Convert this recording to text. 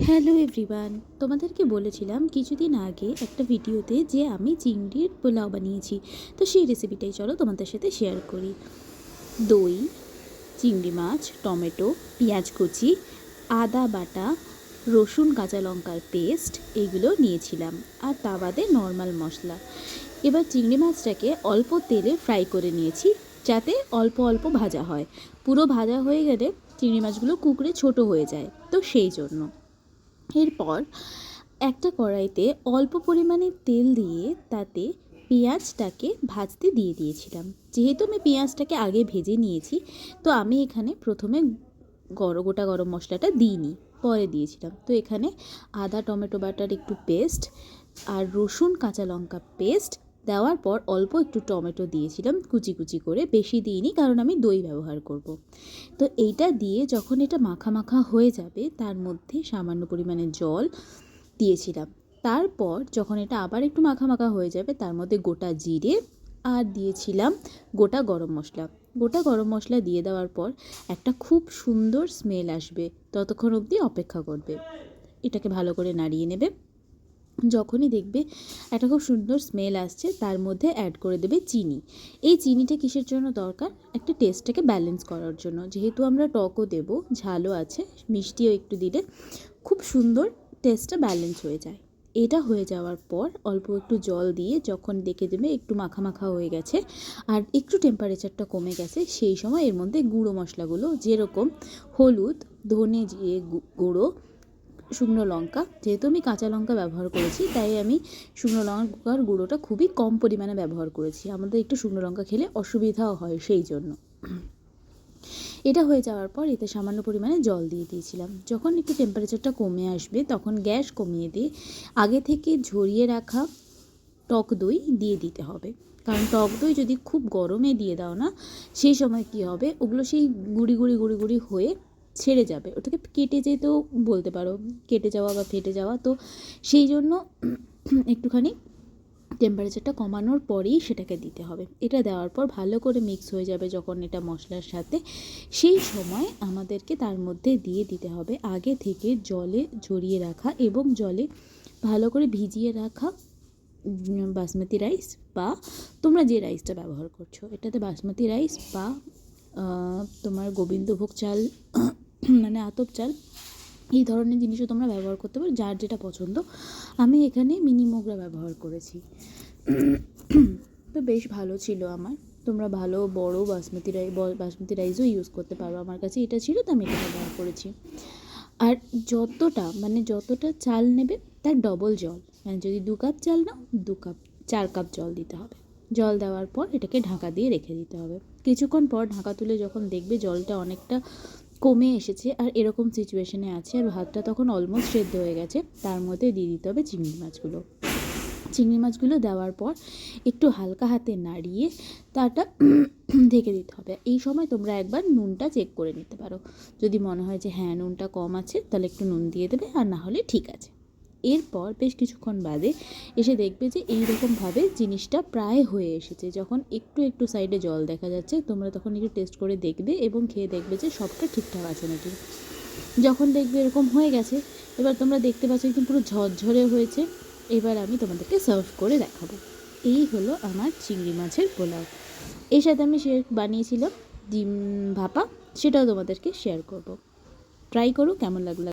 Hello everyone, তোমাদেরকে বলেছিলাম কিছুদিন আগে একটা ভিডিওতে যে আমি চিংড়ির পোলাও বানিয়েছি। তো সেই রেসিপিটাই চলো তোমাদের সাথে শেয়ার করি। দই, চিংড়ি মাছ, টমেটো, পেঁয়াজ কুচি, আদা বাটা, রসুন কাঁচা লঙ্কার পেস্ট এইগুলো নিয়েছিলাম, আর তা বাদে নর্মাল মশলা। এবার চিংড়ি মাছটাকে অল্প তেলে ফ্রাই করে নিয়েছি, যাতে অল্প অল্প ভাজা হয়। পুরো ভাজা হয়ে গেলে চিংড়ি মাছগুলো কুকড়ে ছোট হয়ে যায়, তো সেই জন্য। এরপর একটা কড়াইতে অল্প পরিমাণে তেল দিয়ে তাতে পেঁয়াজটাকে ভাজতে দিয়ে দিয়েছিলাম। যেহেতু আমি পেঁয়াজটাকে আগে ভেজে নিয়েছি, তো আমি এখানে প্রথমে গোটা গরম মশলাটা দিইনি, পরে দিয়েছিলাম। তো এখানে আদা টমেটো বাটার একটু পেস্ট আর রসুন কাঁচা লঙ্কা পেস্ট দেওয়ার পর অল্প একটু টমেটো দিয়েছিলাম কুচি কুচি করে, বেশি দিইনি কারণ আমি দই ব্যবহার করব। তো এইটা দিয়ে যখন এটা মাখা মাখা হয়ে যাবে, তার মধ্যে সামান্য পরিমাণে জল দিয়েছিলাম। তারপর যখন এটা আবার একটু মাখা মাখা হয়ে যাবে, তার মধ্যে গোটা জিরে আর দিয়েছিলাম গোটা গরম মশলা। গোটা গরম মশলা দিয়ে দেওয়ার পর একটা খুব সুন্দর স্মেল আসবে, ততক্ষণ অবধি অপেক্ষা করবে। এটাকে ভালো করে নাড়িয়ে নেবে। যখনই দেখবে একটা খুব সুন্দর স্মেল আসছে, তার মধ্যে অ্যাড করে দেবে চিনি। এই চিনিটা কিসের জন্য দরকার? একটা টেস্টটাকে ব্যালেন্স করার জন্য। যেহেতু আমরা টকও দেব, ঝালও আছে, মিষ্টিও একটু দিলে খুব সুন্দর টেস্টটা ব্যালেন্স হয়ে যায়। এটা হয়ে যাওয়ার পর অল্প একটু জল দিয়ে যখন দেখে দেবে একটু মাখা মাখা হয়ে গেছে আর একটু টেম্পারেচারটা কমে গেছে, সেই সময় এর মধ্যে গুঁড়ো মশলাগুলো, যেরকম হলুদ, ধনে জিরে গুঁড়ো, শুকনো লঙ্কা, যেহেতু আমি কাঁচা লঙ্কা ব্যবহার করেছি তাই আমি শুকনো লঙ্কার গুঁড়োটা খুবই কম পরিমাণে ব্যবহার করেছি। আমাদের একটু শুকনো লঙ্কা খেলে অসুবিধাও হয়, সেই জন্য। এটা হয়ে যাওয়ার পর এতে সামান্য পরিমাণে জল দিয়ে দিয়েছিলাম। যখন একটু টেম্পারেচারটা কমে আসবে, তখন গ্যাস কমিয়ে দিয়ে আগে থেকে ঝরিয়ে রাখা টক দই দিয়ে দিতে হবে। কারণ টক দই যদি খুব গরমে দিয়ে দাও না, সেই সময় কি হবে, ওগুলো সেই গুঁড়ি গুঁড়ি গুঁড়ি গুঁড়ি হয়ে ছেড়ে যাবে, ওটাকে কেটে যেতেও বলতে পারো, কেটে যাওয়া বা ফেটে যাওয়া। তো সেই জন্য একটুখানি টেম্পারেচারটা কমানোর পরেই সেটাকে দিতে হবে। এটা দেওয়ার পর ভালো করে মিক্স হয়ে যাবে যখন এটা মশলার সাথে, সেই সময় আমাদেরকে তার মধ্যে দিয়ে দিতে হবে আগে থেকে জলে ঝরিয়ে রাখা এবং জলে ভালো করে ভিজিয়ে রাখা বাসমতি রাইস, বা তোমরা যে রাইসটা ব্যবহার করছো, এটাতে বাসমতি রাইস বা তোমার গোবিন্দভোগ চাল মানে আতপ চাল, এই ধরনের জিনিসও তোমরা ব্যবহার করতে পারো, যার যেটা পছন্দ। আমি এখানে মিনি মোগরা ব্যবহার করেছি, তো বেশ ভালো ছিল আমার। তোমরা ভালো বড় বাসমতি রাইসও ইউজ করতে পারো। আমার কাছে এটা ছিল, তো আমি এটা ব্যবহার করেছি। আর যতটা চাল নেবে তার ডবল জল, মানে যদি 2 কাপ চাল নাও, 4 কাপ জল দিতে হবে। জল দেওয়ার পর এটাকে ঢাকা দিয়ে রেখে দিতে হবে। কিছুক্ষণ পর ঢাকা তুলে যখন দেখবে জলটা অনেকটা কমে এসেছে আর এরকম সিচুয়েশনে আছে, আর ভাতটা তখন অলমোস্ট সেদ্ধ হয়ে গেছে, তার মধ্যে দিয়ে দিতে হবে চিংড়ি মাছগুলো। চিংড়ি মাছগুলো দেওয়ার পর একটু হালকা হাতে নাড়িয়ে তাটা ঢেকে দিতে হবে। এই সময় তোমরা একবার নুনটা চেক করে নিতে পারো। যদি মনে হয় যে হ্যাঁ নুনটা কম আছে, তাহলে একটু নুন দিয়ে দেবে, আর না হলে ঠিক আছে। এরপর বেশ কিছুক্ষণ বাদে এসে দেখবে যে এইরকমভাবে জিনিসটা প্রায় হয়ে এসেছে। যখন একটু একটু সাইডে জল দেখা যাচ্ছে, তোমরা তখন একটু টেস্ট করে দেখবে এবং খেয়ে দেখবে যে সবটা ঠিকঠাক আছে নাকি। যখন দেখবে এরকম হয়ে গেছে, এবার তোমরা দেখতে পাচ্ছ একদম পুরো ঝরঝরে হয়েছে। এবার আমি তোমাদেরকে সার্ভ করে দেখাবো। এই হলো আমার চিংড়ি মাছের পোলাও। এর সাথে আমি বানিয়েছিলাম ডিম ভাপা, সেটাও তোমাদেরকে শেয়ার করব। ট্রাই করো, কেমন লাগলো।